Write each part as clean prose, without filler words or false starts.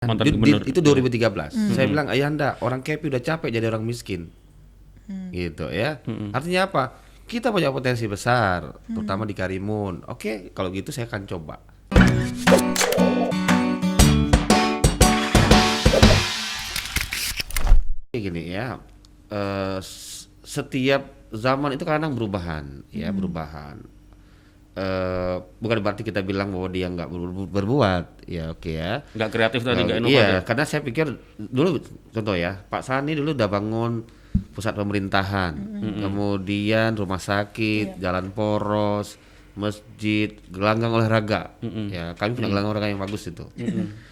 Mantan gubernur. Itu 2013. Saya bilang, ayahanda, orang KP udah capek jadi orang miskin. Gitu ya. Artinya apa? Kita punya potensi besar, terutama di Karimun. Oke, kalau gitu saya akan coba. Gini ya, setiap zaman itu kadang berubahan, ya berubahan. Bukan berarti kita bilang bahwa dia nggak berbuat, ya oke ya. Nggak kreatif tadi, nggak inovatif. Iya, karena saya pikir dulu, contoh ya, Pak Sani dulu udah bangun pusat pemerintahan, kemudian rumah sakit, jalan poros, masjid, gelanggang olahraga. Ya, kami punya gelanggang olahraga yang bagus itu.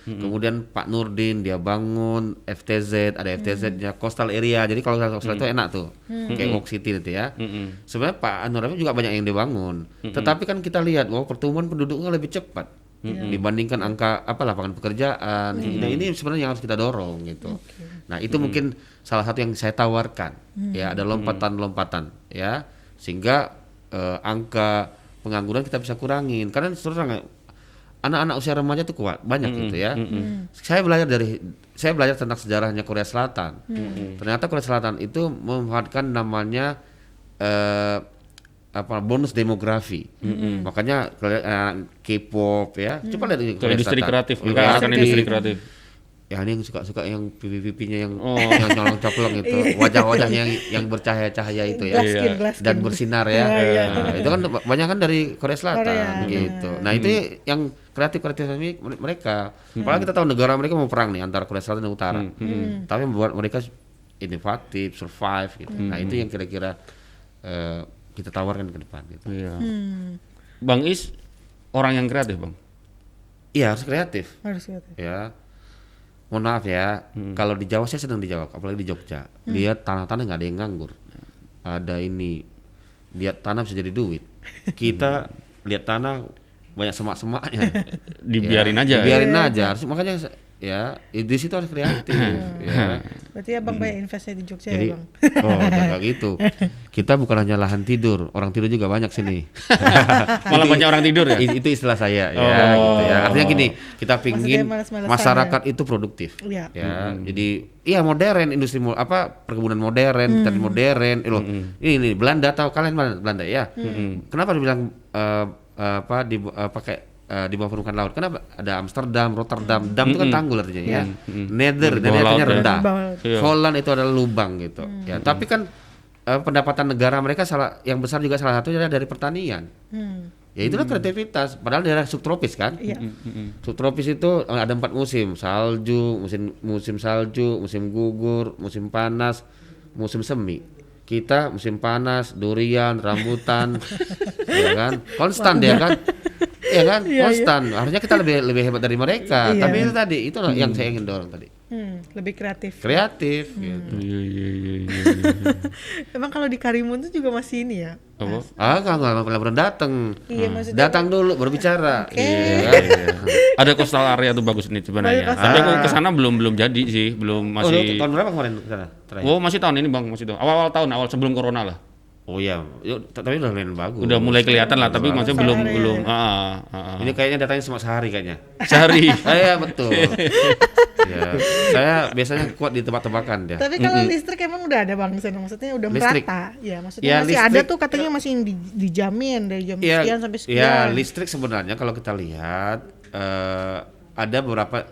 Kemudian Pak Nurdin dia bangun FTZ, ada FTZ-nya coastal area. Jadi kalau coastal itu enak tuh, kayak Walk City itu ya. Sebenarnya Pak Anwar juga banyak yang dibangun. Tetapi kan kita lihat bahwa pertumbuhan penduduknya lebih cepat dibandingkan angka lapangan pekerjaan. Nah, ini sebenarnya yang harus kita dorong gitu. Nah, itu mungkin salah satu yang saya tawarkan. Ya, ada lompatan-lompatan ya, sehingga angka pengangguran kita bisa kurangin. Karena sebenarnya anak-anak usia remaja itu kuat banyak gitu ya. Saya belajar tentang sejarahnya Korea Selatan. Ternyata Korea Selatan itu memanfaatkan namanya bonus demografi. Makanya K-pop ya. Coba lihat Korea industri Selatan. kreatif, akan industri kreatif. Ya, ini yang suka yang pipi-pipinya yang nyolong coplong itu, wajah-wajahnya yang bercahaya-cahaya itu ya, dan bersinar ya. Nah, itu kan banyak kan dari Korea Selatan gitu. Nah, itu yang kreatif mereka. Padahal kita tahu negara mereka mau perang nih antara Korea Selatan dan Utara, tapi membuat mereka inovatif, survive gitu. Nah, itu yang kira-kira kita tawarkan ke depan gitu. Iya. Bang Is orang yang kreatif, Bang. Iya, harus kreatif. Ya. Mohon maaf ya, kalau di Jawa saya sedang di Jawa, apalagi di Jogja. Lihat tanah-tanah nggak ada yang nganggur. Ada ini, lihat tanah bisa jadi duit. Kita lihat tanah banyak semak-semaknya. Dibiarin aja. Dibiarin aja. Makanya ya, di situ harus kreatif. Ya. Berarti abang banyak investasi di Jogja. Jadi, ya, Bang? Enggak gitu. Kita bukan hanya lahan tidur, orang tidur juga banyak sini. Malah banyak orang tidur ya? Itu istilah saya ya, gitu ya. Artinya gini, kita pingin masyarakat itu produktif. Ya. Jadi iya modern, industri perkebunan modern, petani modern. Ini Belanda, tahu kalian Belanda ya? Kenapa dibilang pakai di bawah permukaan laut? Kenapa? Ada Amsterdam, Rotterdam. Dam itu kan tanggul artinya ya. Nether, dan artinya rendah. Holland itu adalah lubang gitu. Ya, tapi kan pendapatan negara mereka yang besar juga salah satunya dari pertanian. Ya itulah kreativitas. Padahal daerah subtropis kan. Subtropis itu ada 4 musim: salju, musim salju, musim gugur, musim panas, musim semi. Kita musim panas, durian, rambutan, ya kan, konstan dia kan. Ya kan, konstan. Harusnya kita lebih hebat dari mereka. Tapi itu tadi, itu yang saya ingin dorong tadi. Lebih kreatif. Kreatif. Gitu. Iya. Emang kalau di Karimun itu juga masih ini ya? Apa? Nggak pernah datang. Iya, maksudnya Datang dulu berbicara. Ada coastal area tuh bagus nih sebenarnya. Tapi aku kesana belum jadi sih, belum masih. Tahun berapa kemarin kesana? Masih tahun ini Bang, masih tahun. Awal tahun, sebelum corona lah. Oh iya, tapi udah lumayan bagus. Udah mulai kelihatan lah, tapi maksudnya belum. Ini kayaknya datanya cuma sehari kayaknya. Sehari. Iya betul. Ya, saya biasanya kuat di tebak-tebakan dia. Tapi kalau listrik emang udah ada Bang sana, maksudnya udah Listrik. merata. Ya, maksudnya Ya, masih listrik, ada tuh katanya masih dijamin dari jam sekian sampai sekian. Ya, listrik sebenarnya kalau kita lihat ada beberapa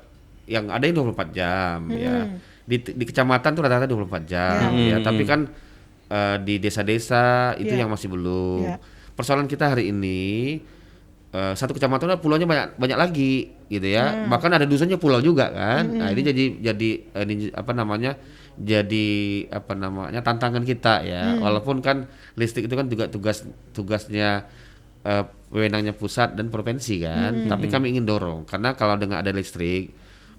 yang ada yang 24 jam ya. Di kecamatan tuh rata-rata 24 jam ya, tapi kan di desa-desa itu yang masih belum. Persoalan kita hari ini satu kecamatan pulaunya banyak lagi gitu ya. Bahkan ada dusunnya pulau juga kan. Nah, ini jadi tantangan kita ya. Walaupun kan listrik itu kan juga tugasnya wewenangnya pusat dan provinsi kan. Tapi kami ingin dorong karena kalau dengan ada listrik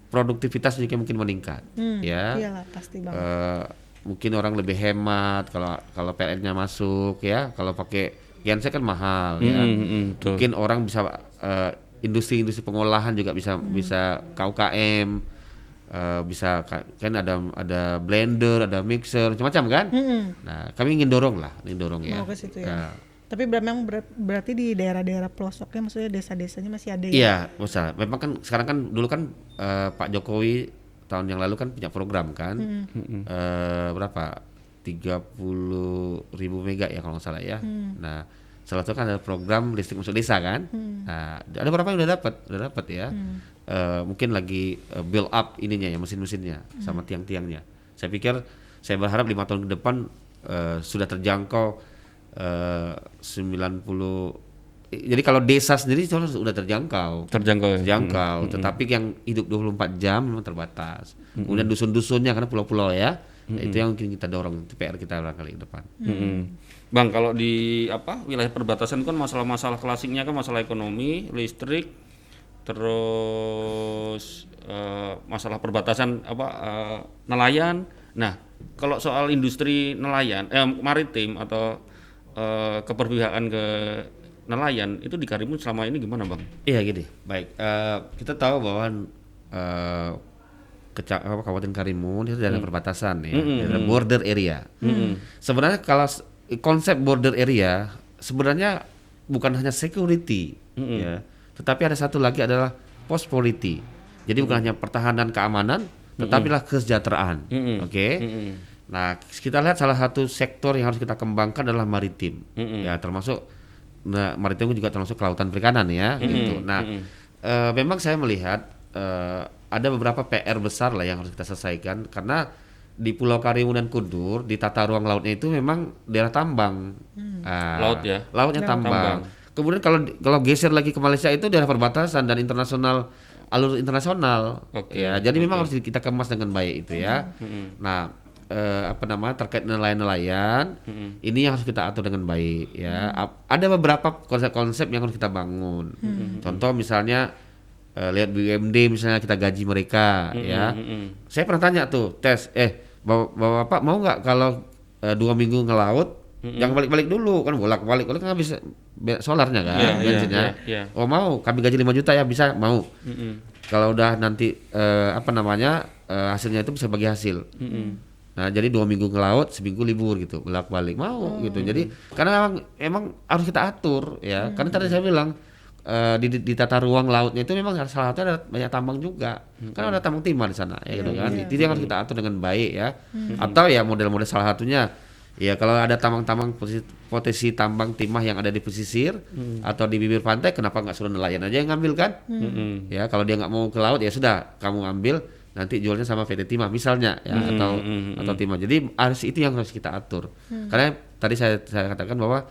produktivitas juga mungkin meningkat ya. Iyalah, pasti Bang. Mungkin orang lebih hemat kalau PLN-nya masuk ya. Kalau pakai genset kan mahal ya. Mungkin orang bisa industri pengolahan juga bisa KUKM, bisa kan ada blender, ada mixer, macam-macam kan. Nah, kami ingin dorong ya. Mau ke situ ya. Tapi memang berarti di daerah-daerah pelosoknya, maksudnya desa-desanya masih ada ya? Iya, masalah. Memang kan sekarang kan dulu kan Pak Jokowi tahun yang lalu kan punya program kan, berapa? 30.000 mega ya kalau nggak salah ya. Nah, salah satu kan ada program listrik masuk desa kan. Nah, ada berapa yang udah dapat ya. Mungkin lagi build up ininya ya, mesin-mesinnya sama tiang-tiangnya. Saya berharap 5 tahun ke depan sudah terjangkau 90. Jadi kalau desa sendiri sudah terjangkau, tetapi yang hidup 24 jam memang terbatas. Kemudian dusun-dusunnya karena pulau-pulau ya. Nah, itu yang mungkin kita dorong, itu PR kita barangkali ke depan. Bang, kalau di wilayah perbatasan kan masalah-masalah klasiknya kan masalah ekonomi, listrik, terus masalah perbatasan nelayan. Nah, kalau soal industri nelayan, maritim atau keperpihakan ke nelayan itu di Karimun selama ini gimana, Bang? Iya gini, baik. Kita tahu bahwa Kabupaten Karimun itu daerah perbatasan ya, daerah border area. Sebenarnya kalau konsep border area sebenarnya bukan hanya security, ya, tetapi ada satu lagi adalah prosperity. Jadi bukan hanya pertahanan keamanan, tetapi lah kesejahteraan. Oke. Nah, kita lihat salah satu sektor yang harus kita kembangkan adalah maritim, ya, termasuk maritim juga termasuk kelautan perikanan ya, gitu. Nah, memang saya melihat ada beberapa PR besar lah yang harus kita selesaikan karena di Pulau Karimun dan Kundur di tata ruang lautnya itu memang daerah tambang, lautnya tambang. Kemudian kalau geser lagi ke Malaysia itu daerah perbatasan dan alur internasional, ya. Jadi memang harus kita kemas dengan baik itu ya. Nah, terkait nelayan-nelayan, ini yang harus kita atur dengan baik ya. Ada beberapa konsep-konsep yang harus kita bangun. Contoh misalnya lihat BUMD misalnya kita gaji mereka ya. Saya pernah tanya tuh bapak mau nggak kalau 2 minggu ngelaut jangan balik-balik dulu kan, bolak-balik kan habis solarnya kan, bensinnya. Oh mau, kami gaji 5 juta ya, bisa, mau. Kalau udah nanti hasilnya itu bisa bagi hasil. Nah jadi 2 minggu ngelaut, seminggu libur gitu, bolak-balik, mau gitu. Jadi karena emang harus kita atur ya. Karena tadi saya bilang di tata ruang lautnya itu memang salah satu ada banyak tambang juga. Kan ada tambang timah di sana ya gitu kan. Itu yang harus kita atur dengan baik ya. Atau ya model-model salah satunya ya kalau ada tambang-tambang potensi tambang timah yang ada di pesisir atau di bibir pantai, kenapa nggak suruh nelayan aja yang ngambil kan? Ya kalau dia nggak mau ke laut ya sudah kamu ambil, nanti jualnya sama PT Timah misalnya ya, atau Timah. Jadi itu yang harus kita atur. Karena tadi saya katakan bahwa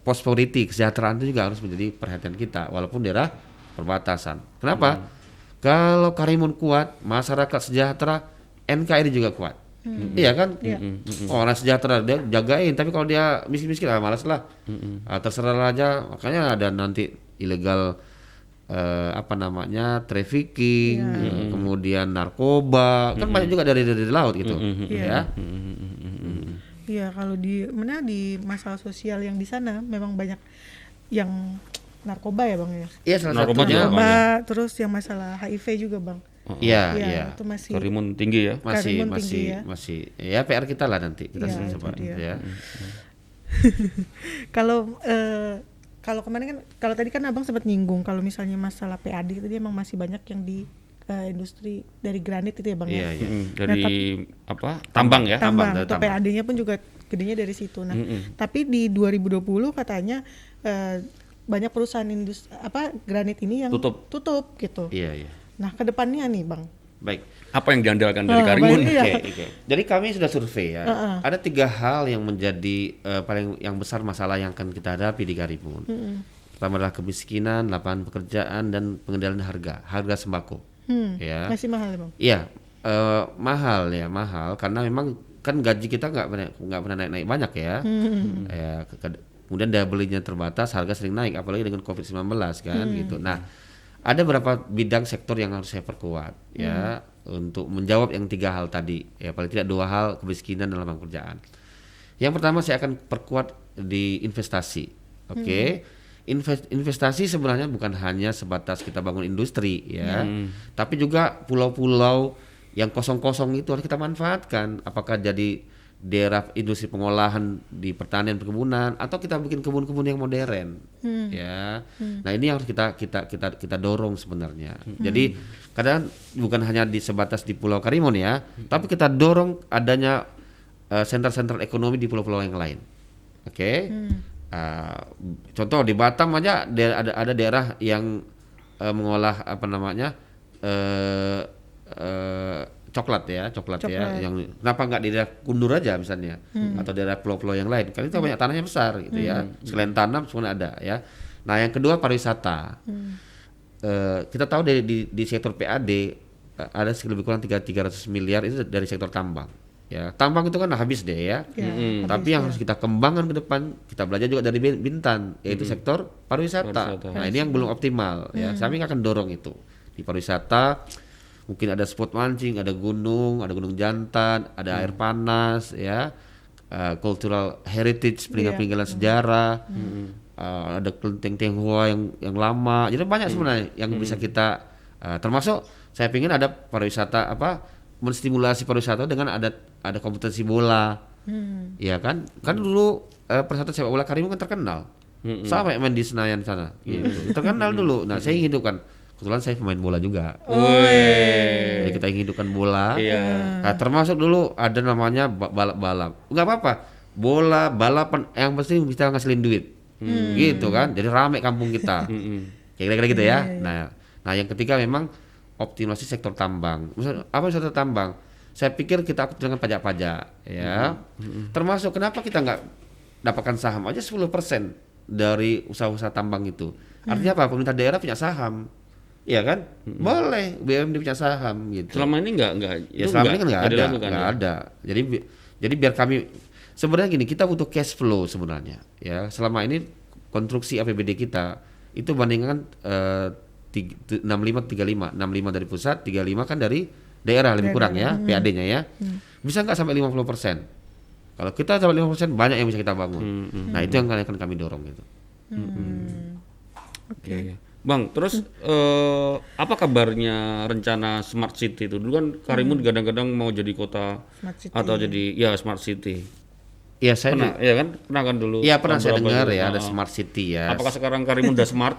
prosperity, kesejahteraan itu juga harus menjadi perhatian kita walaupun daerah perbatasan. Kenapa? Kalau Karimun kuat, masyarakat sejahtera, NKRI juga kuat. Iya kan? Orang sejahtera dia jagain, tapi kalau dia miskin-miskin malas lah. Terserah aja, makanya ada nanti ilegal trafficking, kemudian narkoba, kan banyak juga dari laut gitu. Ya. Iya, kalau di masalah sosial yang di sana memang banyak yang narkoba ya Bang ya. Iya, salah satunya. Terus yang masalah HIV juga Bang. Iya. Itu masih Karimun tinggi ya. Masih. Ya PR kita lah nanti kita coba ya. Kalau kemarin kan, kalau tadi kan Abang sempat nyinggung kalau misalnya masalah PAD itu dia emang masih banyak yang di industri dari granit itu ya Bang ya. Dari tambang ya. Tambang. Atau PAD-nya pun juga gedenya dari situ. Nah, tapi di 2020 katanya banyak perusahaan industri granit ini yang tutup gitu. Iya. Nah, ke depannya nih Bang. Baik. Apa yang diandalkan dari Karimun? Oke. Jadi kami sudah survei ya. Ada 3 hal yang menjadi yang besar masalah yang akan kita hadapi di Karimun. Pertama adalah kemiskinan, lapangan pekerjaan, dan pengendalian harga sembako. Ya. Masih mahal ya Bang? Iya, mahal karena memang kan gaji kita nggak pernah naik banyak ya. Kemudian daya belinya terbatas, harga sering naik, apalagi dengan COVID-19 kan gitu. Nah, ada beberapa bidang sektor yang harus saya perkuat ya untuk menjawab yang 3 hal tadi ya, paling tidak 2 hal, kemiskinan dan lapangan pekerjaan. Yang pertama saya akan perkuat di investasi. Investasi sebenarnya bukan hanya sebatas kita bangun industri ya, tapi juga pulau-pulau yang kosong-kosong itu harus kita manfaatkan. Apakah jadi daerah industri pengolahan di pertanian perkebunan, atau kita bikin kebun-kebun yang modern, ya. Nah ini yang harus kita dorong sebenarnya. Jadi kadang bukan hanya sebatas di Pulau Karimun ya, tapi kita dorong adanya sentral-sentral ekonomi di pulau-pulau yang lain. Oke. Contoh di Batam aja ada daerah yang mengolah apa namanya coklat ya, yang kenapa nggak di daerah Kundur aja misalnya, atau daerah pulau-pulau yang lain, karena itu banyak tanahnya besar gitu ya, selain tanam semua ada ya. Nah yang kedua pariwisata. Kita tahu di sektor PAD ada lebih kurang 300 miliar itu dari sektor tambang ya. Tambang itu kan habis deh ya, tapi yang harus kita kembangkan ke depan, kita belajar juga dari Bintan, yaitu sektor pariwisata. Nah ini yang belum optimal ya, kami akan dorong itu di pariwisata. Mungkin ada spot mancing, ada gunung jantan, ada air panas ya, cultural heritage, peninggalan sejarah, ada kelenteng Tionghoa yang lama. Jadi banyak sebenarnya yang bisa kita termasuk saya ingin ada pariwisata menstimulasi pariwisata dengan ada kompetensi bola. Ya kan dulu pariwisata sepak bola Karimun kan terkenal. Sampai main di Senayan sana gitu. Terkenal dulu. Nah, saya ingin hidupkan. Kebetulan saya pemain bola juga. Jadi kita ingin hidupkan bola. Nah, termasuk dulu ada namanya balap-balap. Enggak apa-apa. Bola balapan yang pasti bisa ngasilin duit. Gitu kan. Jadi rame kampung kita. Kira-kira gitu ya. Nah, yang ketiga memang optimalisasi sektor tambang. Misalnya apa sektor tambang? Saya pikir kita akut dengan pajak-pajak ya. Termasuk kenapa kita nggak dapatkan saham aja 10% dari usaha-usaha tambang itu. Artinya apa? Pemerintah daerah punya saham. Iya kan? Boleh BUMD punya saham gitu. Selama ini enggak ya selama ini kan enggak ada. Jadi biar kami sebenarnya gini, kita butuh cash flow sebenarnya ya. Selama ini konstruksi APBD kita itu bandingkan 65 dari pusat, 35 kan dari daerah lebih kurang ya, PAD-nya ya. Bisa enggak sampai 50%? Kalau kita sampai 50% banyak yang bisa kita bangun. Nah, itu yang akan kami dorong gitu. Oke. Bang, terus apa kabarnya rencana Smart City itu? Dulu kan Karimun kadang-kadang mau jadi kota atau jadi Smart City. Iya, saya pernah, ya kan? Pernah kan dulu? Iya, pernah saya dengar ya ada Smart City ya. Apakah sekarang Karimun udah smart?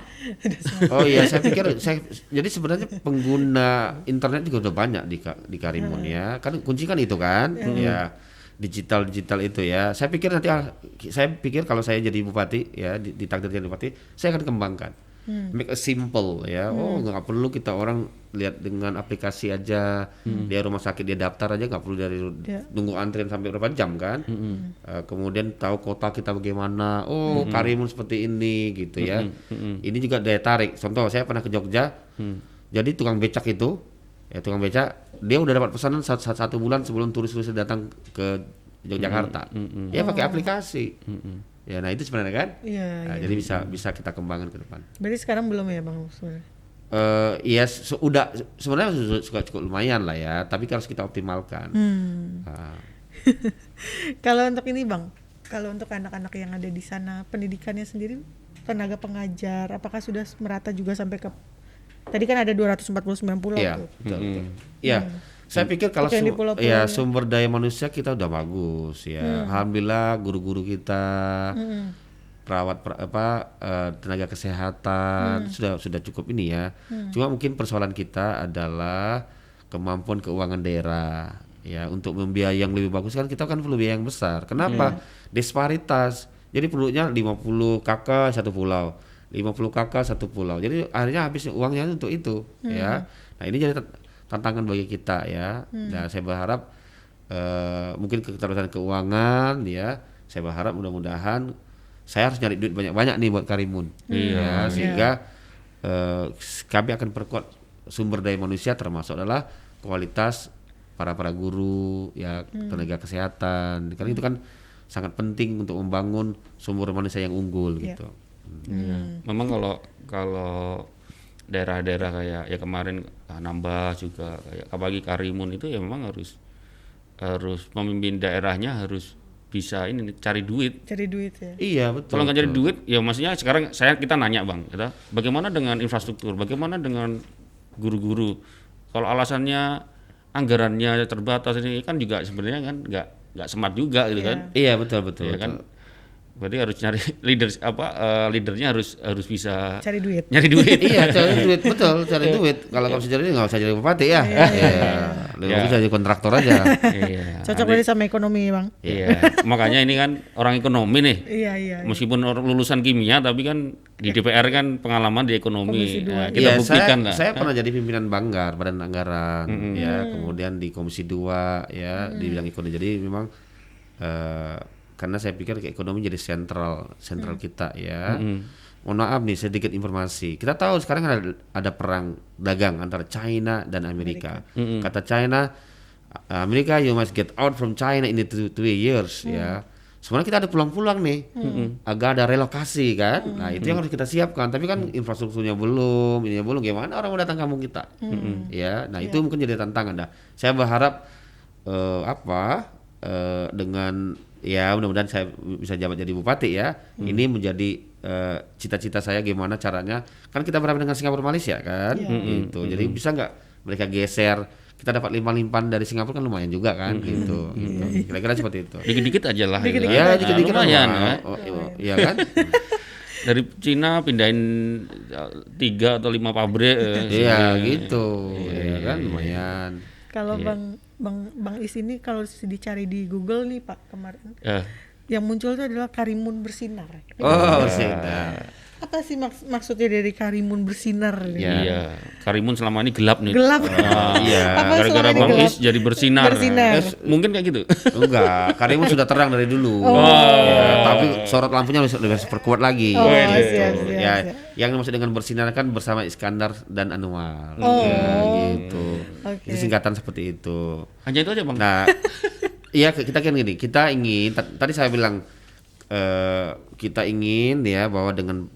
Oh iya, saya pikir jadi sebenarnya pengguna internet juga udah banyak di Karimun ya. Kan kunci kan itu kan. Ya. Digital itu ya. Saya pikir kalau saya jadi bupati ya, ditakdir jadi bupati, saya akan kembangkan. Make a simple ya. Nggak perlu kita orang lihat dengan aplikasi aja. Dia rumah sakit dia daftar aja, nggak perlu dari nunggu antrian sampai berapa jam kan. Kemudian tahu kota kita bagaimana. Karimun seperti ini gitu ya. Ini juga daya tarik. Contoh saya pernah ke Jogja. Jadi tukang becak itu tukang becak dia udah dapat pesanan satu bulan sebelum turis-turis datang ke Yogyakarta. Dia pakai aplikasi. Ya, nah itu sebenarnya kan. Jadi bisa kita kembangkan ke depan. Berarti sekarang belum ya Bang sebenarnya? Udah sebenarnya cukup lumayan lah ya, tapi harus kita optimalkan. Kalau untuk ini Bang, kalau untuk anak-anak yang ada di sana, pendidikannya sendiri, tenaga pengajar, apakah sudah merata juga sampai ke, tadi kan ada 249 pulau Iya, tuh. betul. Iya. Saya pikir kalau sumber daya manusia kita udah bagus ya. Alhamdulillah guru-guru kita, perawat tenaga kesehatan sudah cukup ini ya. Cuma mungkin persoalan kita adalah kemampuan keuangan daerah ya, untuk membiayai yang lebih bagus kan kita kan perlu biaya yang besar. Kenapa? Disparitas. Jadi perlunya 50 KK satu pulau, 50 KK satu pulau. Jadi akhirnya habis uangnya untuk itu ya. Nah, ini jadi tantangan bagi kita ya. Nah, saya berharap mungkin keterbatasan keuangan ya. Saya berharap mudah-mudahan saya harus nyari duit banyak-banyak nih buat Karimun. Ya, sehingga kami akan perkuat sumber daya manusia, termasuk adalah kualitas para guru ya, tenaga kesehatan. Karena itu kan sangat penting untuk membangun sumber manusia yang unggul gitu. Memang kalau daerah-daerah kayak ya kemarin nambah juga kayak apalagi Karimun itu ya memang harus pemimpin daerahnya harus bisa ini cari duit ya. Iya betul. Kalau nggak cari duit ya maksudnya sekarang kita nanya Bang, gitu, bagaimana dengan infrastruktur, bagaimana dengan guru-guru? Kalau alasannya anggarannya terbatas ini kan juga sebenarnya kan nggak smart juga gitu kan. Iya, betul betul. Ya kan. Berarti harus nyari leadernya harus bisa Cari duit. nyari duit. Iya, cari duit, betul, cari duit. Kalau nggak bisa cari duit nggak usah jadi bupati ya. Lebih bagus jadi kontraktor aja. Iya. Cocok banget sama ekonomi, Bang. Iya. Makanya ini kan orang ekonomi nih. Iya. Meskipun lulusan kimia tapi kan di DPR kan pengalaman di ekonomi. Nah, kita Iya, buktikan lah. saya pernah jadi pimpinan Banggar, Badan Anggaran, ya, kemudian di Komisi 2 ya, di bidang ekonomi. Jadi memang karena saya pikir ekonomi jadi sentral kita ya. Mohon maaf nih sedikit informasi. Kita tahu sekarang ada perang dagang antara China dan Amerika. Kata China, Amerika you must get out from China in 2 years ya. Sebenarnya kita ada pulang-pulang nih, agak ada relokasi kan. Nah itu yang harus kita siapkan. Tapi kan infrastrukturnya belum, ini belum. Gimana orang mau datang kampung kita? Ya, nah itu mungkin jadi tantangan. Nah, saya berharap dengan ya mudah-mudahan saya bisa jabat jadi bupati ya. Ini menjadi cita-cita saya gimana caranya. Kan kita berhadapan dengan Singapura Malaysia kan, gitu. Jadi bisa nggak mereka geser? Kita dapat limpah-limpahan dari Singapura kan lumayan juga kan, gitu. Kira-kira seperti itu. Dikit-dikit aja lah. Ya, dikit-dikit lumayan. Iya kan? Dari Cina pindahin 3 atau 5 pabrik. Iya gitu, ya kan lumayan. Kalau Bang Is ini kalau dicari di Google nih Pak kemarin, Ya. yang muncul itu adalah Karimun Bersinar. Oh, bersinar. Apa sih maksudnya dari Karimun Bersinar? Iya. Karimun selama ini gelap nih. Gelap. Iya. Apa Gara-gara selama ini Bang gelap? Is jadi bersinar. Bersinar. Mungkin kayak gitu. Enggak, Karimun sudah terang dari dulu. Ya, tapi sorot lampunya lebih perkuat lagi. Oh, Gitu. siap. Yang maksud dengan bersinar kan bersama Iskandar dan Anwar. Oh. Ya, gitu. Oke. Itu singkatan seperti itu. Hanya itu aja Bang. Nah, iya kita kan gini, kita ingin tadi saya bilang kita ingin ya bahwa dengan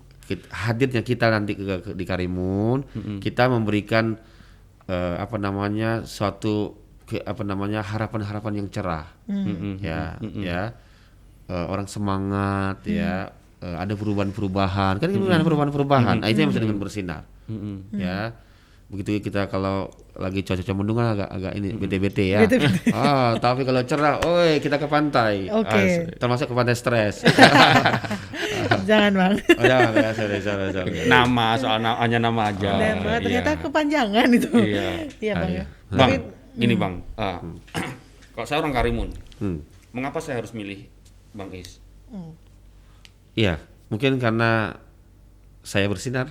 hadirnya kita nanti di Karimun, kita memberikan suatu harapan-harapan yang cerah, ya, orang semangat, ya, ada perubahan-perubahan, kan ada perubahan-perubahan, nah itu yang maksud dengan bersinar, ya. Begitu kita kalau lagi cuaca mendung kan agak ini bete-bete ya. Tapi kalau cerah, kita ke pantai. Oke. Termasuk ke pantai stres. Jangan Bang. Sorry. Nama hanya nama aja. Ternyata kepanjangan itu. Iya Bang. Bang, ini Bang. Kalau saya orang Karimun, mengapa saya harus milih Bang Is? Iya, mungkin karena saya bersinar.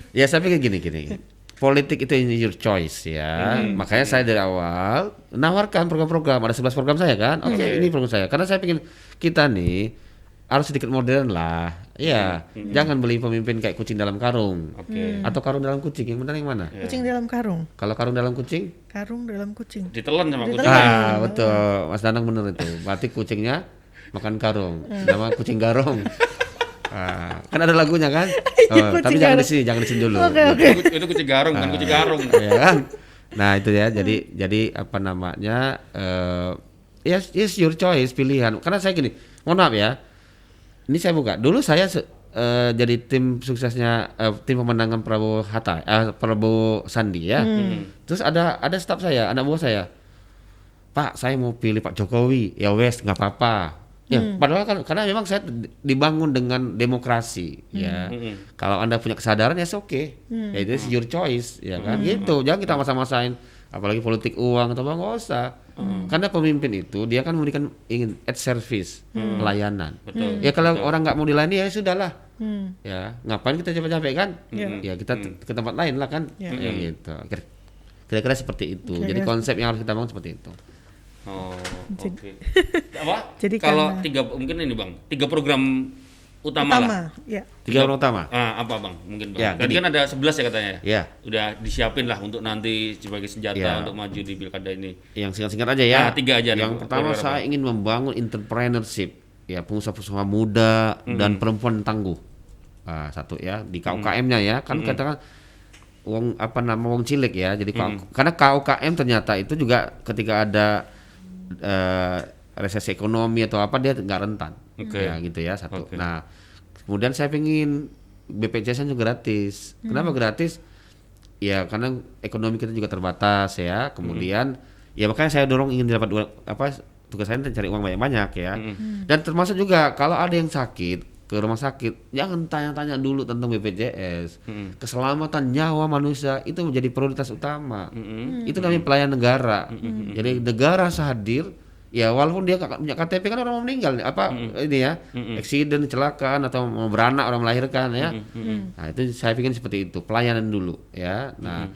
Ya saya pikir gini. Politik itu your choice ya. Makanya saya dari awal menawarkan program-program, ada 11 program saya kan. Oke, ini program saya. Karena saya pikir kita nih harus sedikit modern lah. Iya, jangan beli pemimpin kayak kucing dalam karung. Atau karung dalam kucing, yang benar yang mana? Kucing dalam karung. Kalau karung dalam kucing? Karung dalam kucing. Ditelan sama kucing. Betul. Mas Danang benar itu. Berarti kucingnya makan karung. Nama kucing garong. Kan ada lagunya kan? Tapi jangan di sini dulu. Oke. Itu kucing garong bukan kucing garong. Ya kan? Nah, itu ya. Jadi apa namanya? Yes, your choice, pilihan. Karena saya gini, mohon maaf ya. Ini saya buka. Dulu saya jadi tim suksesnya tim pemenangan Prabowo Sandi ya. Terus ada staf saya, anak buah saya. Pak, saya mau pilih Pak Jokowi. Ya wes, nggak apa-apa. Ya, padahal kan karena memang saya dibangun dengan demokrasi ya. Kalau Anda punya kesadaran ya oke. Ya itu your choice ya kan. Gitu. Jangan kita masa-masain apalagi politik uang atau apa, nggak usah. Karena pemimpin itu dia kan memberikan at service, pelayanan. Ya kalau orang nggak mau dilayani ya sudahlah. Ya, ngapain kita capek-capek kan? Ya kita ke tempat lain lah kan. Ya gitu. Kira-kira seperti itu. Jadi konsep yang harus kita bangun seperti itu. Oke. Apa? Jadi kalau mungkin ini Bang, 3 program utama lah. Ya. 3 orang utama. Apa Bang? Mungkin Bang. Ya, Tadi kan ada 11 ya katanya. Ya. Udah disiapin lah untuk nanti sebagai senjata untuk maju di pilkada ini. Yang singkat-singkat aja ya. 3 aja. Yang pertama saya ingin membangun entrepreneurship, ya pengusaha-pengusaha muda dan perempuan tangguh. Satu ya di KUKM-nya ya, kan katakan wong cilik ya. Jadi karena KUKM ternyata itu juga ketika ada resesi ekonomi atau apa dia nggak rentan. Ya gitu ya satu. Nah, kemudian saya pengen BPJS juga gratis. Kenapa gratis? Ya karena ekonomi kita juga terbatas ya. Kemudian ya makanya saya dorong ingin dapat tugas saya cari uang banyak-banyak ya. Dan termasuk juga kalau ada yang sakit ke rumah sakit, jangan tanya-tanya dulu tentang BPJS. Keselamatan nyawa manusia itu menjadi prioritas utama. Itu namanya pelayan negara. Jadi negara hadir, ya walaupun dia punya KTP kan orang mau meninggal, ini ya, accident, kecelakaan atau mau beranak orang melahirkan ya. Nah itu saya pikir seperti itu, pelayanan dulu ya. Nah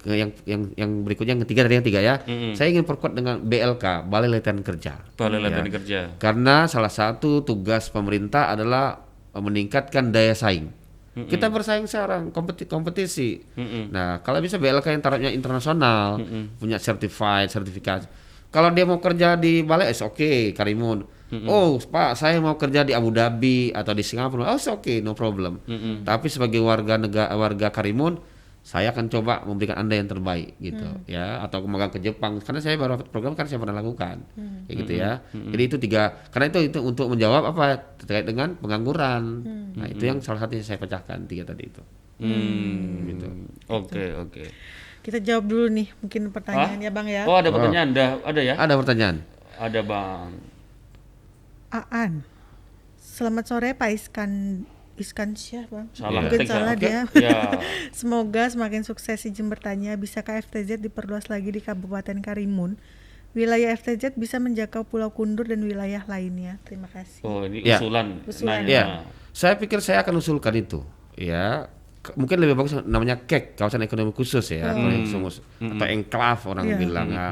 yang berikutnya yang ketiga ya, saya ingin perkuat dengan BLK, Balai Latihan Kerja. Balai Latihan Kerja. Karena salah satu tugas pemerintah adalah meningkatkan daya saing. Kita bersaing sekarang, kompetisi. Nah, kalau bisa BLK yang tarafnya internasional, punya sertifikat. Kalau dia mau kerja di balai, oke, Karimun. Oh, Pak, saya mau kerja di Abu Dhabi atau di Singapura. Oh, oke, no problem. Tapi sebagai warga Karimun, saya akan coba memberikan Anda yang terbaik gitu ya, atau magang ke Jepang karena saya baru program kan saya pernah lakukan kayak gitu ya. Jadi itu 3, karena itu untuk menjawab apa terkait dengan pengangguran. Nah, itu yang salah satu yang saya pecahkan 3 tadi itu. Gitu. Oke. Kita jawab dulu nih mungkin pertanyaan ya Bang ya. Oh, ada pertanyaan, ada ya? Ada pertanyaan. Ada Bang. Aan. Selamat sore Pak Iskansyah Bang. Salah Mungkin ketik, salah dia. Ya. Semoga semakin sukses. Izin bertanya, bisakah FTZ diperluas lagi di Kabupaten Karimun? Wilayah FTZ bisa menjangkau Pulau Kundur dan wilayah lainnya. Terima kasih. Oh, ini Ya. usulan. Usulan. Nanya. Ya, saya pikir saya akan usulkan itu ya. Mungkin lebih bagus namanya KEK, kawasan ekonomi khusus ya, atau enclave orang bilang ya.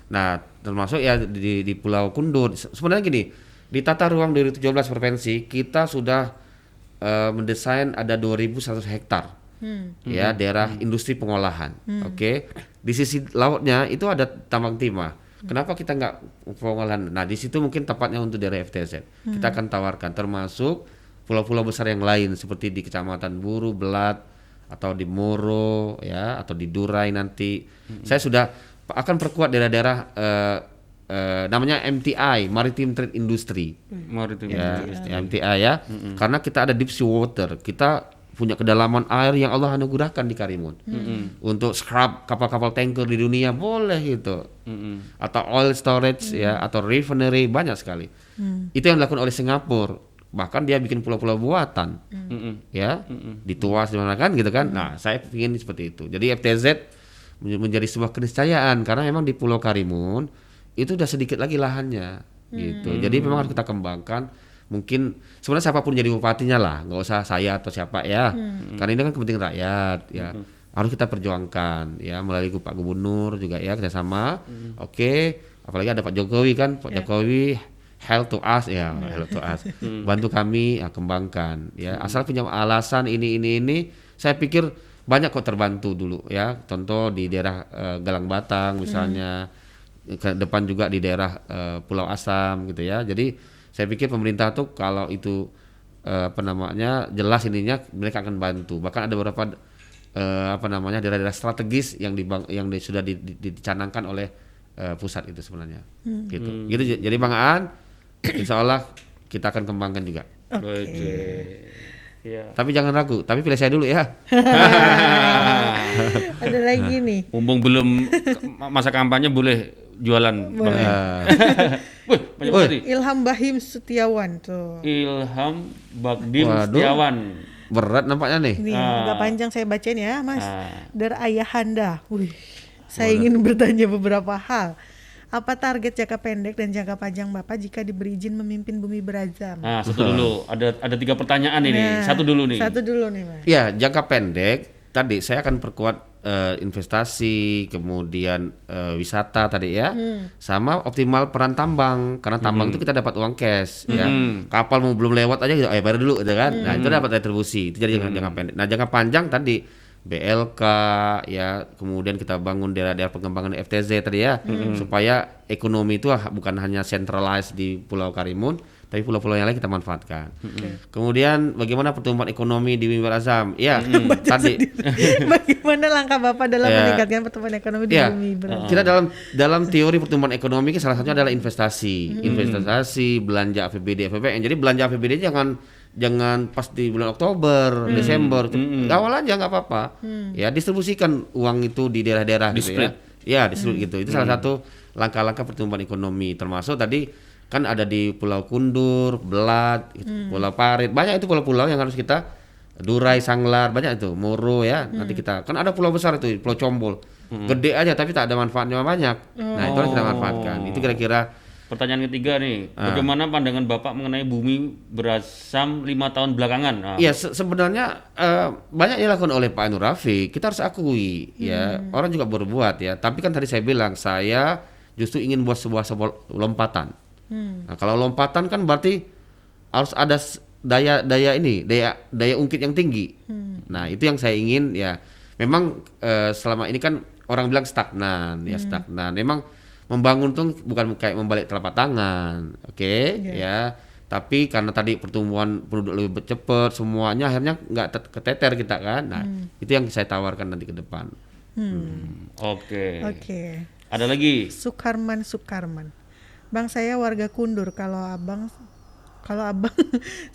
Nah, termasuk ya di Pulau Kundur. Sebenarnya gini, di tata ruang 2017 provinsi kita sudah mendesain ada 2.100 hektar ya daerah industri pengolahan. Oke. Di sisi lautnya itu ada tambang timah. Kenapa kita nggak pengolahan? Nah, di situ mungkin tepatnya untuk daerah FTZ. Kita akan tawarkan termasuk pulau-pulau besar yang lain seperti di Kecamatan Buru, Belat, atau di Moro ya, atau di Durai nanti. Saya sudah akan perkuat daerah-daerah namanya MTI, Maritime Trade Industry. Ya, MTI ya. Karena kita ada deep sea water, kita punya kedalaman air yang Allah anugerahkan di Karimun. Untuk scrub kapal-kapal tanker di dunia boleh gitu. Atau oil storage ya, atau refinery banyak sekali. Itu yang dilakukan oleh Singapura. Bahkan dia bikin pulau-pulau buatan. Ya, di Tuas di mana kan gitu kan. Nah, saya ingin seperti itu. Jadi FTZ menjadi sebuah keniscayaan karena memang di Pulau Karimun itu udah sedikit lagi lahannya gitu. Jadi memang harus kita kembangkan. Mungkin sebenarnya siapapun jadi bupatinya lah, nggak usah saya atau siapa ya. Karena ini kan kepentingan rakyat ya. Harus kita perjuangkan ya melalui Pak Gubernur juga ya kerjasama. Oke, apalagi ada Pak Jokowi kan, Pak Jokowi help to us ya, help to us. Bantu kami ya, kembangkan ya. Asal punya alasan ini, saya pikir banyak kok terbantu dulu ya. Contoh di daerah Galang Batang misalnya. Ke depan juga di daerah Pulau Asam gitu ya. Jadi saya pikir pemerintah tuh kalau itu jelas ininya mereka akan bantu. Bahkan ada beberapa daerah-daerah strategis yang sudah dicanangkan oleh pusat itu sebenarnya. Gitu. Jadi Bang Aan, insya Allah kita akan kembangkan juga. Oke. Ya. Tapi jangan ragu, tapi pilih saya dulu ya. Ada lagi nih. Mumpung belum masa kampanye boleh jualan. Boleh. Wih, banyak banget nih. Ilham Bahim Setiawan tuh. Ilham Bagdim Waduh. Setiawan. Berat nampaknya nih. Ini agak panjang saya bacain ya, Mas. Dari Ayahanda. Wih. Saya Waduh. ingin bertanya beberapa hal. Apa target jangka pendek dan jangka panjang Bapak jika diberi izin memimpin Bumi Berazam? Nah, satu dulu. Ada 3 pertanyaan ini. Satu dulu nih. Satu dulu nih, Mas. Ya, jangka pendek tadi saya akan perkuat investasi, kemudian wisata tadi ya, sama optimal peran tambang karena tambang itu kita dapat uang cash ya. Kapal mau belum lewat aja gitu, bayar dulu gitu kan. Nah, itu dapat retribusi. Itu jadi jangka pendek. Nah, jangka panjang tadi BLK ya, kemudian kita bangun daerah-daerah pengembangan FTZ tadi ya, supaya ekonomi itu bukan hanya centralized di Pulau Karimun, tapi pulau-pulau yang lain kita manfaatkan. Kemudian bagaimana pertumbuhan ekonomi di Bumi Berazam? Ya, tadi Bagaimana langkah Bapak dalam meningkatkan pertumbuhan ekonomi di Bumi Berazam? Kita dalam teori pertumbuhan ekonomi salah satunya adalah investasi, belanja APBD, APBN. Jadi belanja APBD jangan pas di bulan Oktober, Desember, awal aja nggak apa-apa. Ya, distribusikan uang itu di daerah-daerah gitu ya. Ya, di Sudut gitu. Itu salah satu langkah-langkah pertumbuhan ekonomi. Termasuk tadi kan ada di Pulau Kundur, Belat, Pulau Parit. Banyak itu pulau-pulau yang harus kita Durai, Sanglar, banyak itu. Moro ya. Nanti kita kan ada pulau besar itu, Pulau Combol. Gede aja tapi tak ada manfaatnya banyak. Nah, itu harus kita manfaatkan. Itu kira-kira. Pertanyaan ketiga nih, bagaimana pandangan Bapak mengenai bumi berasam 5 tahun belakangan? Iya, sebenarnya banyak dilakukan oleh Pak Nur Rafiq. Kita harus akui, ya orang juga berbuat ya. Tapi kan tadi saya bilang, saya justru ingin buat sebuah lompatan. Nah, kalau lompatan kan berarti harus ada daya ungkit yang tinggi. Nah, itu yang saya ingin ya. Memang selama ini kan orang bilang stagnan, ya stagnan. Memang membangun tuh bukan kayak membalik telapak tangan, ya. Tapi karena tadi pertumbuhan penduduk lebih cepat, semuanya akhirnya nggak keteter kita kan. Nah, itu yang saya tawarkan nanti ke depan. Oke. Ada Ada lagi? Sukarman. Bang, saya warga Kundur. Kalau abang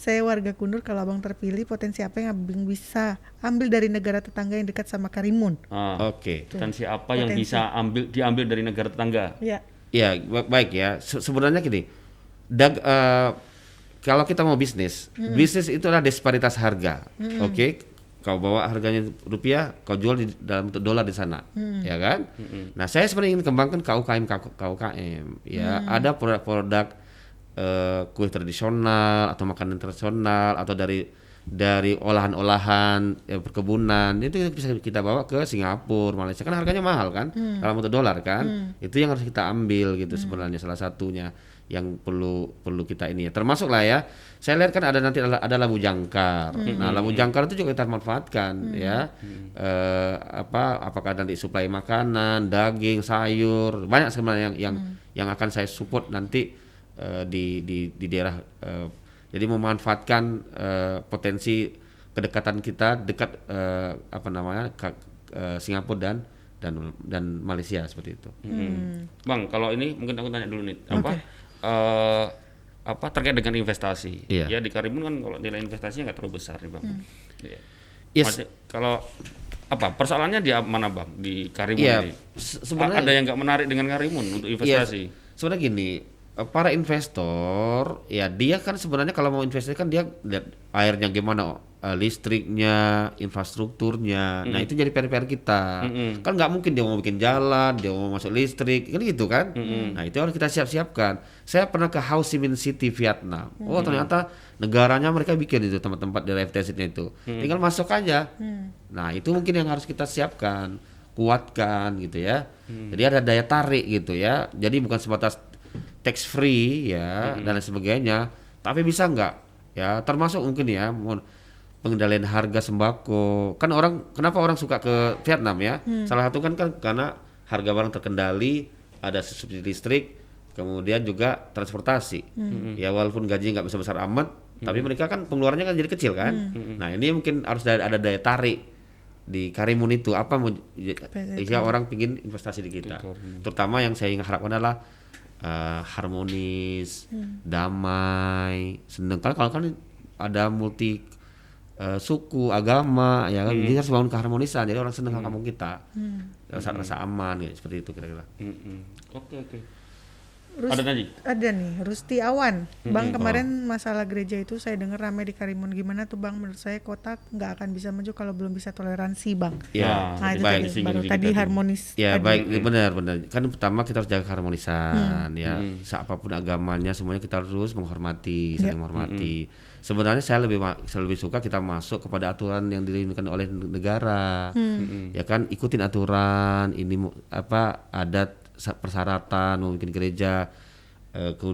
saya warga Kundur, kalau abang terpilih, potensi apa yang abang bisa ambil dari negara tetangga yang dekat sama Karimun? Potensi apa yang bisa diambil dari negara tetangga? Ya. Ya, baik ya. Sebenarnya gini, kalau kita mau bisnis itu adalah disparitas harga. Kau bawa harganya rupiah, kau jual dalam bentuk dolar di sana, ya kan? Nah, saya sebenarnya ingin kembangkan KUKM, ya. Ada produk-produk kue tradisional atau makanan tradisional atau dari olahan-olahan perkebunan, itu bisa kita bawa ke Singapura, Malaysia, kan harganya mahal kan, dalam bentuk dolar kan. Itu yang harus kita ambil gitu sebenarnya, salah satunya yang perlu kita ini ya. Termasuk lah ya, saya lihat kan nanti ada labu jangkar. Nah, labu jangkar itu juga kita manfaatkan ya. Apakah nanti suplai makanan, daging, sayur, banyak sebenarnya yang akan saya support nanti di daerah, jadi memanfaatkan potensi kedekatan kita dekat Singapura dan Malaysia seperti itu. Bang, kalau ini mungkin aku tanya dulu nih, terkait dengan investasi. Ya, di Karimun kan kalau nilai investasinya nggak terlalu besar nih, Bang. Yes. Kalau persoalannya di mana, Bang, di Karimun ini? Sebenarnya ada yang nggak menarik dengan Karimun untuk investasi? Sebenarnya gini, para investor ya, dia kan sebenarnya kalau mau investasi kan dia lihat airnya gimana, listriknya, infrastrukturnya. Nah, itu jadi PR kita. Kan nggak mungkin dia mau bikin jalan, dia mau masuk listrik, kan gitu kan. Nah, itu harus kita siapkan. Saya pernah ke Ho Chi Minh City, Vietnam. Ternyata negaranya mereka bikin itu tempat-tempat di live testnya itu. Tinggal masuk aja. Nah, itu mungkin yang harus kita siapkan, kuatkan gitu ya. Jadi ada daya tarik gitu ya. Jadi bukan sebatas tax free ya dan lain sebagainya, tapi bisa nggak ya, termasuk mungkin ya pengendalian harga sembako. Kan kenapa orang suka ke Vietnam ya? Salah satu kan karena harga barang terkendali, ada subsidi listrik, kemudian juga transportasi. Ya, walaupun gaji nggak besar-besar amat, tapi mereka kan pengeluarannya kan jadi kecil kan. Nah, ini mungkin harus ada daya tarik di Karimun itu, jika orang pingin investasi di kita. Terutama yang saya harapkan adalah harmonis, damai, senang. Kalau kan ada multi suku, agama, ya kan, jadi harus bangun keharmonisan. Jadi orang senang sama kampung kita, rasa aman, ya, seperti itu kira-kira. Oke. Ada nih, Rusti Awan. Bang, kemarin masalah gereja itu saya dengar ramai di Karimun. Gimana tuh, Bang? Menurut saya kota nggak akan bisa maju kalau belum bisa toleransi, Bang. Ya, nah, itu baik. baru tadi harmonis. Ya, baik, benar. Kan pertama kita harus jaga keharmonisan, ya. Apapun agamanya, semuanya kita harus menghormati, saling menghormati. Sebenarnya saya lebih suka kita masuk kepada aturan yang dirindukan oleh negara. Ya kan, ikutin aturan ini adat, persyaratan mau bikin gereja,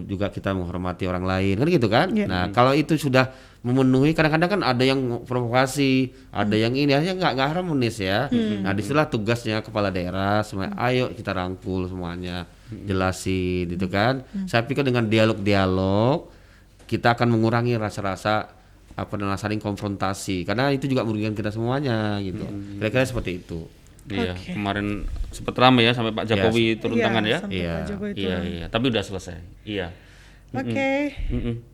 juga kita menghormati orang lain kan gitu kan. Nah, kalau itu sudah memenuhi, kadang-kadang kan ada yang provokasi, ada yang ini akhirnya nggak harmonis ya. Nah, disitulah tugasnya kepala daerah semuanya, ayo kita rangkul semuanya, jelasin gitu kan. Saya pikir dengan dialog kita akan mengurangi rasa-rasa saling konfrontasi, karena itu juga merugikan kita semuanya gitu. Kira-kira seperti itu. Iya, kemarin sempat ramai ya sampai Pak Jokowi turun tangan ya. Pak Jokowi Iya, tapi udah selesai. Iya. Oke.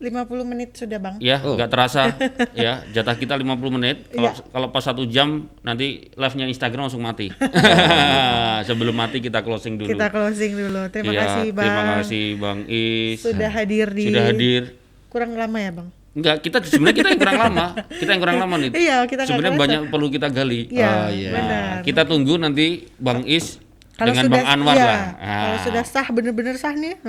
50 menit sudah Bang. Ya, nggak terasa ya, jatah kita 50 menit. Kalau pas 1 jam nanti live-nya Instagram langsung mati. Sebelum mati kita closing dulu. Terima kasih Bang. Terima kasih Bang Is. Sudah hadir. Kurang lama ya Bang? Enggak, kita yang kurang lama. Kita yang kurang lama nih. Iya, kita sebenarnya banyak perlu kita gali. Iya, benar. Kita tunggu nanti Bang Is dengan Bang Anwar lah. Kalau sudah sah, benar-benar sah nih.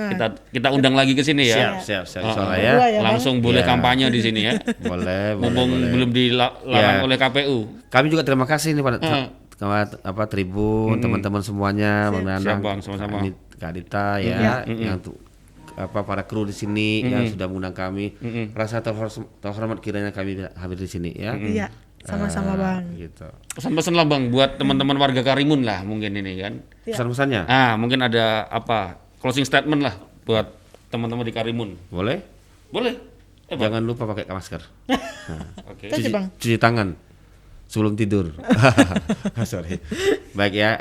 Kita undang lagi ke sini ya. Siap. Soalnya ya, langsung boleh kampanye di sini ya. boleh. Belum dilarang oleh KPU. Kami juga terima kasih nih pada Tribun, teman-teman semuanya, Bang Nanang, sama-sama. Kak Dita ya, yang para kru di sini yang sudah mengundang kami. Rasa terhormat kiranya kami hadir di sini ya. Iya. Sama-sama Bang. Gitu. Pesan-pesan lah Bang buat teman-teman warga Karimun lah mungkin ini kan. Pesan-pesannya? Mungkin ada closing statement lah buat teman-teman di Karimun. Boleh? Jangan lupa pakai masker. Oke. Cuci tangan sebelum tidur. Sorry. Baik ya,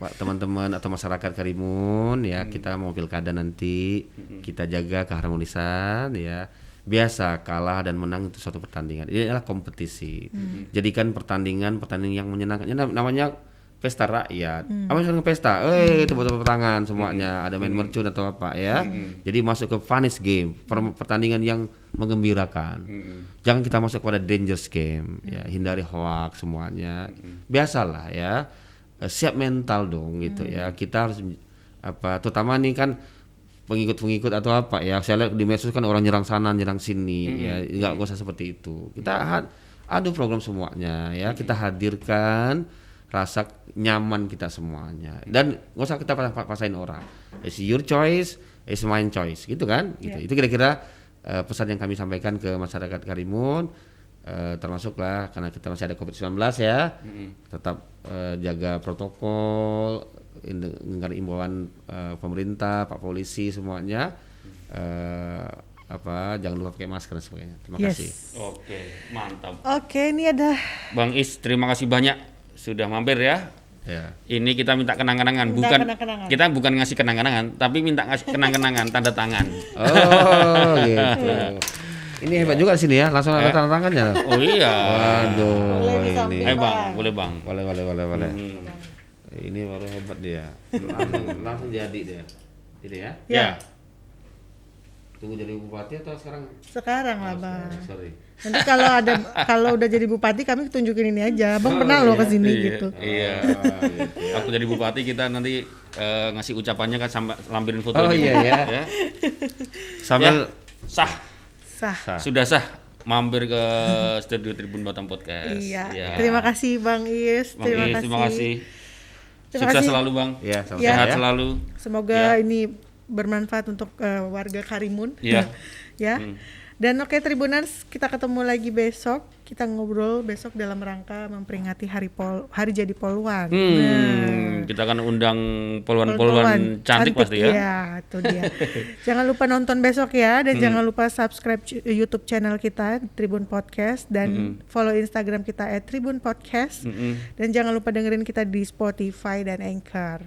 Pak teman-teman atau masyarakat Karimun ya, kita mau pilkada nanti kita jaga keharmonisan ya. Biasa kalah dan menang itu suatu pertandingan. Ini adalah kompetisi. Jadikan pertandingan yang menyenangkan. Namanya pesta rakyat. Apa yang pesta? Tepuk-tepuk tangan semuanya. Ada main mercun atau apa ya. Jadi masuk ke funnest game, pertandingan yang menggembirakan. Jangan kita masuk pada dangerous game ya. Hindari hoax semuanya. Biasalah ya. Siap mental dong gitu ya. Kita harus terutama nih kan pengikut atau apa ya, saya lihat di medsos kan orang nyerang sana nyerang sini ya, nggak usah seperti itu. Kita adu program semuanya ya, kita hadirkan rasa nyaman kita semuanya dan nggak usah kita pasain orang. It's your choice, it's my choice gitu kan. Gitu. Itu kira-kira pesan yang kami sampaikan ke masyarakat Karimun, termasuklah karena kita masih ada COVID-19 ya, tetap jaga protokol, dengar imbauan pemerintah, Pak Polisi semuanya, jangan lupa pakai masker dan sebagainya. Terima kasih. Oke, mantap. Oke, ini ada Bang Is, terima kasih banyak sudah mampir ya. Ini kita minta kenang-kenangan, kita bukan ngasih kenang-kenangan, tapi minta ngasih kenang-kenangan tanda tangan. Oh, gitu. Ini hebat juga di sini ya, langsung ada tanda tangannya. Oh iya. Waduh, ini. Bang, boleh Bang. Boleh. Ini baru hebat dia. Langsung jadi dia. Ini ya? Ya. Tunggu jadi bupati atau sekarang? Sekarang lah Bang. Sorry. Nanti kalau udah jadi bupati kami tunjukin ini aja. Bang pernah loh kesini gitu. Iya. Aku jadi bupati kita nanti ngasih ucapannya kan sampai lampirin foto. Oh iya ya. Sambil sah. Sudah sah. Mampir ke studio Tribun Batam Podcast. Iya. Terima kasih Bang Is. Terima kasih. Sukses selalu Bang. Ya, sehat selalu. Semoga ini bermanfaat untuk warga Karimun. Iya. Ya. Dan oke Tribuners, kita ketemu lagi besok. Kita ngobrol besok dalam rangka memperingati Hari Jadi Poluan. Kita akan undang poluan cantik pasti ya. Iya, itu dia. Jangan lupa nonton besok ya, dan jangan lupa subscribe YouTube channel kita Tribun Podcast dan follow Instagram kita @tribunpodcast. Dan jangan lupa dengerin kita di Spotify dan Anchor.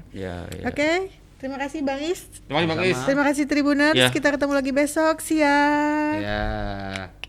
Oke. Terima kasih Bang Is. Terima kasih Bang Is. Terima kasih Tribuners. Kita ketemu lagi besok. Siang. Ya.